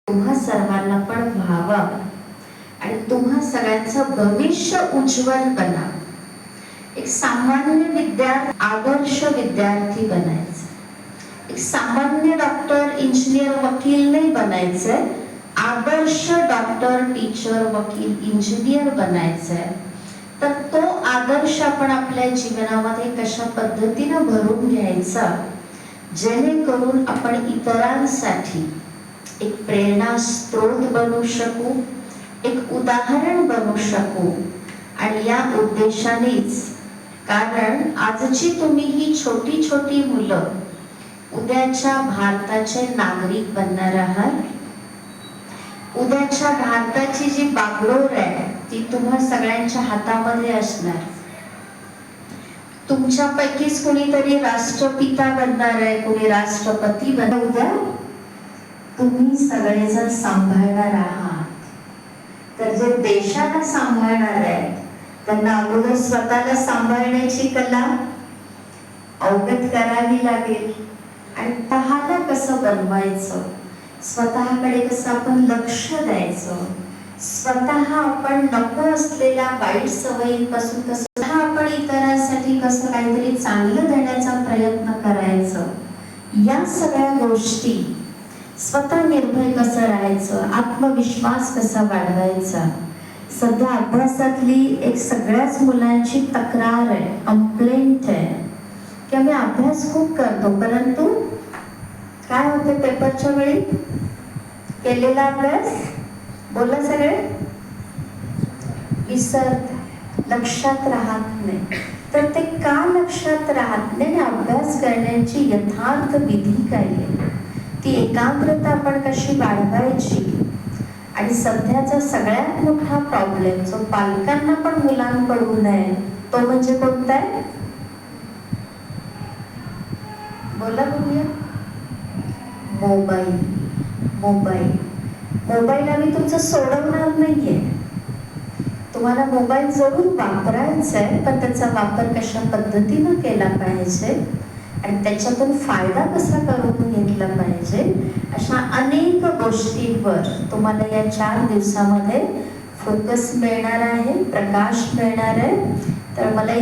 तुम्हा सर्वांना पण व्हावं आणि तुम्हा सगळ्यांचं भविष्य उज्ज्वल बनावं. एक सामान्य विद्यार्थी आदर्श विद्यार्थी बनायचं. एक सामान्य डॉक्टर इंजिनियर वकील नाही बनायचंय, आदर्श डॉक्टर टीचर वकील इंजिनियर बनायचंय. तर तो आदर्श आपण आपल्या जीवनामध्ये कशा पद्धतीने भरून घ्यायचा जेणेकरून आपण इतरांसाठी एक प्रेरणा स्रोत बनू शकू, एक उदाहरण बनू शकू. आणि या उद्देशानेच, कारण आजची तुम्ही ही छोटी छोटी मुलं उद्याच्या भारताचे नागरिक बनणार आहात. उद्याच्या भारताची जी बागडोर आहे ती तुम्हा सगळ्यांच्या हातामध्ये असणार. तुमच्यापैकीच कोणीतरी राष्ट्रपिता बनणार आहे, कोणी राष्ट्रपती बनणार. उद्या तुम्ही सगळेजण सांभाळणार आहात. तर जे देशाला सांभाळणार आहे त्यांना अगोदर स्वतःला सांभाळण्याची कला अवगत करावी लागेल. आणि तहाला कसं बनवायचं, स्वतःकडे कसं आपण लक्ष द्यायचं, स्वतः आपण नको असलेल्या वाईट सवयींपासून कसं आपण इतरांसाठी कसं काहीतरी चांगलं देण्याचा प्रयत्न करायचं, या सगळ्या गोष्टी, स्वतः निर्भय कसं राहायचं, आत्मविश्वास कसा वाढवायचा. सध्या अभ्यासातली एक सगळ्याच मुलांची तक्रार आहे, कंप्लेंट आहे की आम्ही अभ्यास खूप करतो परंतु काय होते पेपरच्या वेळी केलेला अभ्यास बोला सगळे विसरतात, लक्षात राहत नाही. तर ते का लक्षात राहत नाही, अभ्यास करण्याची यथार्थ विधी काय आहे, ती एकाग्रता आपण कशी वाढवायची. आणि सध्याचा सगळ्यात मोठा प्रॉब्लेम जो पालकांना पण मुलांकडून आहे तो म्हणजे कोणता आहे, बोला बघूया. मोबाईल. मोबाईल मोबाईल आम्ही तुमचं सोडवणार नाहीये. तुम्हाला मोबाईल जरूर वापरायचा आहे, पण त्याचा वापर कशा पद्धतीनं केला पाहिजे आणि त्याच्यातून फायदा कसा करून घेतला पाहिजे, अशा अनेक गोष्टींवर तुम्हाला या 4 दिवसामध्ये फोकस मिळणार आहे, प्रकाश मिळणार आहे. तर मला